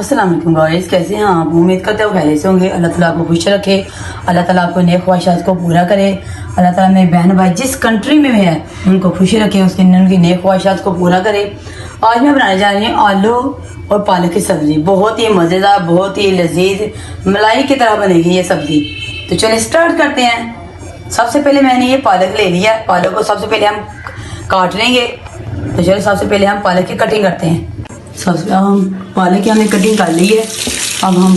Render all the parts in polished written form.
अस्सलाम वालेकुम गाइस, कैसे हैं आप? उम्मीद करते हो खैरियत से होंगे। अल्लाह ताला आपको खुश रखे, अल्लाह ताला आपको नेक ख्वाहिशात को पूरा करे। अल्लाह ताला मेरे बहन भाई जिस कंट्री में है उनको खुशी रखे, उनकी नेक ख्वाहिशात को पूरा करे। आज मैं बनाने जा रही हूँ आलू और पालक की सब्ज़ी। बहुत ही मज़ेदार, बहुत ही लजीज मलाई की तरह बनेगी ये सब्ज़ी। तो चलिए स्टार्ट करते हैं। सबसे पहले मैंने ये पालक ले लिया। पालक को सबसे पहले हम काट लेंगे। तो चलिए सबसे पहले हम पालक की कटिंग करते हैं। सबसे हम पालक की हमने कटिंग कर ली है। अब हम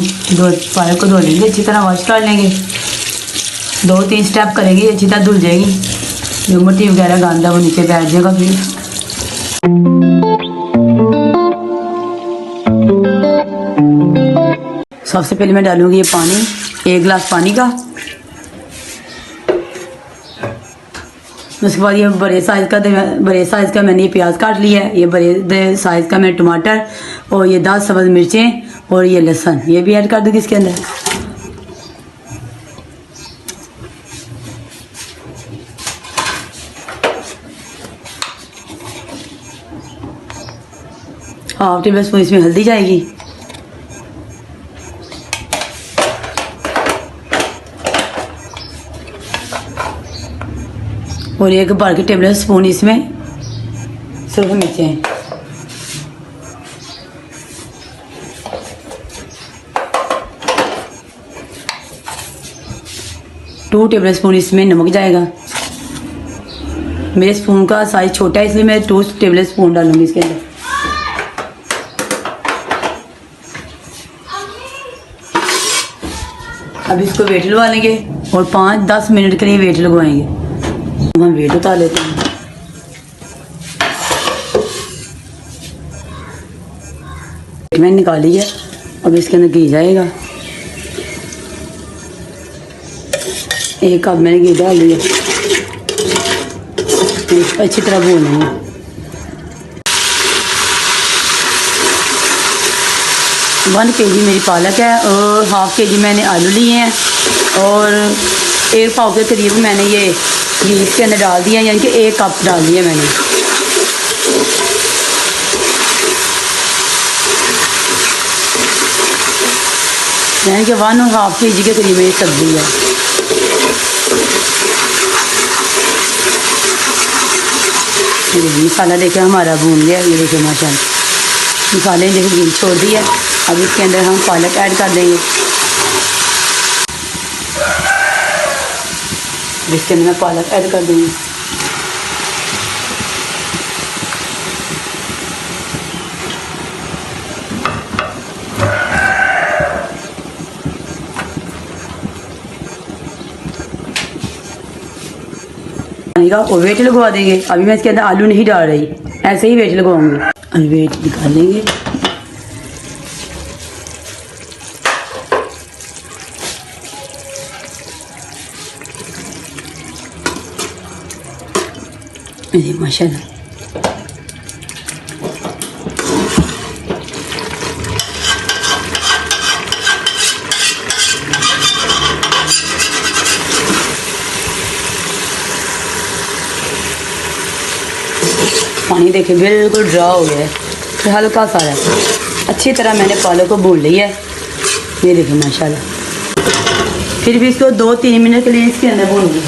पालक को धो लेंगे, अच्छी तरह वॉश कर लेंगे। 2-3 स्टेप करेंगे, अच्छी तरह धुल जाएगी। जो मिट्टी वगैरह गंदा वो नीचे बैठ जाएगा। फिर सबसे पहले मैं डालूंगी ये पानी, 1 गिलास पानी का। उसके बाद ये बड़े साइज़ का मैंने ये प्याज काट लिया है। ये बड़े साइज़ का मैंने टमाटर और ये 10 सब्ज़ मिर्चें और ये लहसुन ये भी ऐड कर दूँगी इसके अंदर। हाफ टेबल स्पून इसमें हल्दी जाएगी। और 1 भर के टेबल स्पून इसमें सिर्फ मिर्चें। टू टेबल स्पून इसमें नमक जाएगा। मेरे स्पून का साइज छोटा है इसलिए मैं 2 टेबल स्पून डालूंगी इसके अंदर। अब इसको वेट लगवा लेंगे और 5-10 मिनट के लिए वेट लगवाएंगे। हम वेट उतार लेते हैं। मैंने निकाली है। अब इसके अंदर घी जाएगा। 1 कप मैंने घी डाल लिया। अच्छी तरह भूनेंगे। 1 kg मेरी पालक है और ½ kg मैंने आलू लिए हैं और 1 पाव के करीब मैंने ये घी इसके अंदर डाल दिया, यानी कि 1 कप डाल दिया मैंने। यानी कि 1½ kg के करीब मेरी सब्ज़ी है। ये मसाला देखिए हमारा भून गया। ये देखिए माशाल्लाह मसाले ने देखिए घी छोड़ दिया। अब इसके अंदर हम पालक ऐड कर देंगे। इसके अंदर मैं पालक ऐड कर दूँगी। का और वेट लगवा देंगे। अभी मैं इसके अंदर आलू नहीं डाल रही, ऐसे ही वेट लगवाऊंगी। अभी वेट निकाल लेंगे। माशाल्लाह पानी देखिए बिल्कुल ड्रा हो गया है, तो हल्का सा है। अच्छी तरह मैंने पालक को भून लिया है। ये देखिए माशाल्लाह। फिर भी इसको 2-3 मिनट के लिए इसके अंदर भूनूंगी।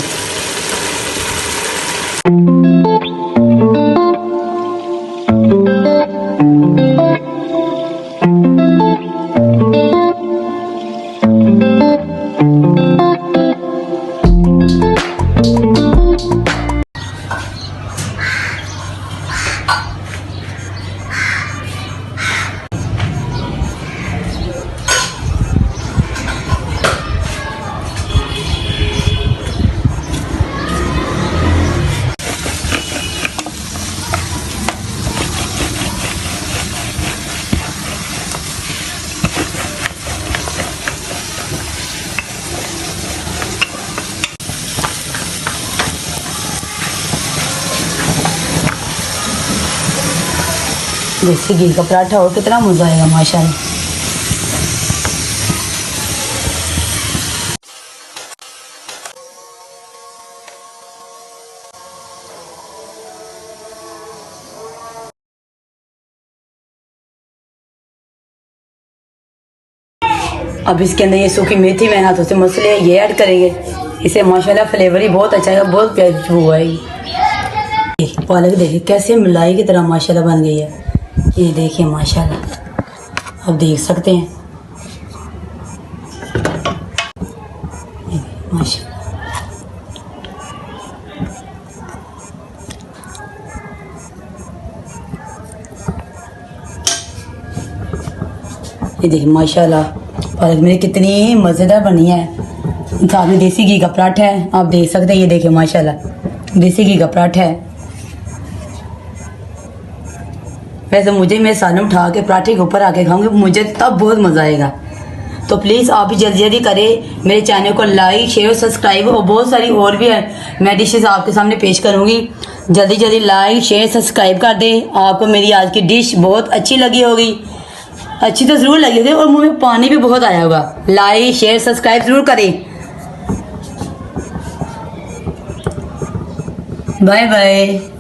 देसी घी का पराठा हो कितना मज़ा आएगा माशाल्लाह। अब इसके अंदर ये सूखी मेथी मैं हाथों से मसले ये ऐड करेंगे, इसे माशाल्लाह फ्लेवर ही बहुत अच्छा है, बहुत प्यारी खुशबू आएगी। पालक देखिए कैसे मलाई की तरह माशाल्लाह बन गई है, ये देखिए माशाल्लाह, अब देख सकते हैं माशाल्लाह। ये देखिए माशाल्लाह पालक मेरी कितनी मज़ेदार बनी है। साथ में देसी घी का पराठा है, आप देख सकते हैं, ये देखिए माशाल्लाह देसी घी का पराठा है। वैसे मैं सालन उठा के पराठे के ऊपर आके खाऊंगी, मुझे तब बहुत मज़ा आएगा। तो प्लीज़ आप भी जल्दी जल्दी करें, मेरे चैनल को लाइक शेयर सब्सक्राइब, और बहुत सारी और भी है मैं डिशेस आपके सामने पेश करूँगी। जल्दी जल्दी लाइक शेयर सब्सक्राइब कर दें। आपको मेरी आज की डिश बहुत अच्छी लगी होगी, अच्छी तो ज़रूर लगी होगी, और मुँह में पानी भी बहुत आया होगा। लाइक शेयर सब्सक्राइब ज़रूर करें। Bye bye.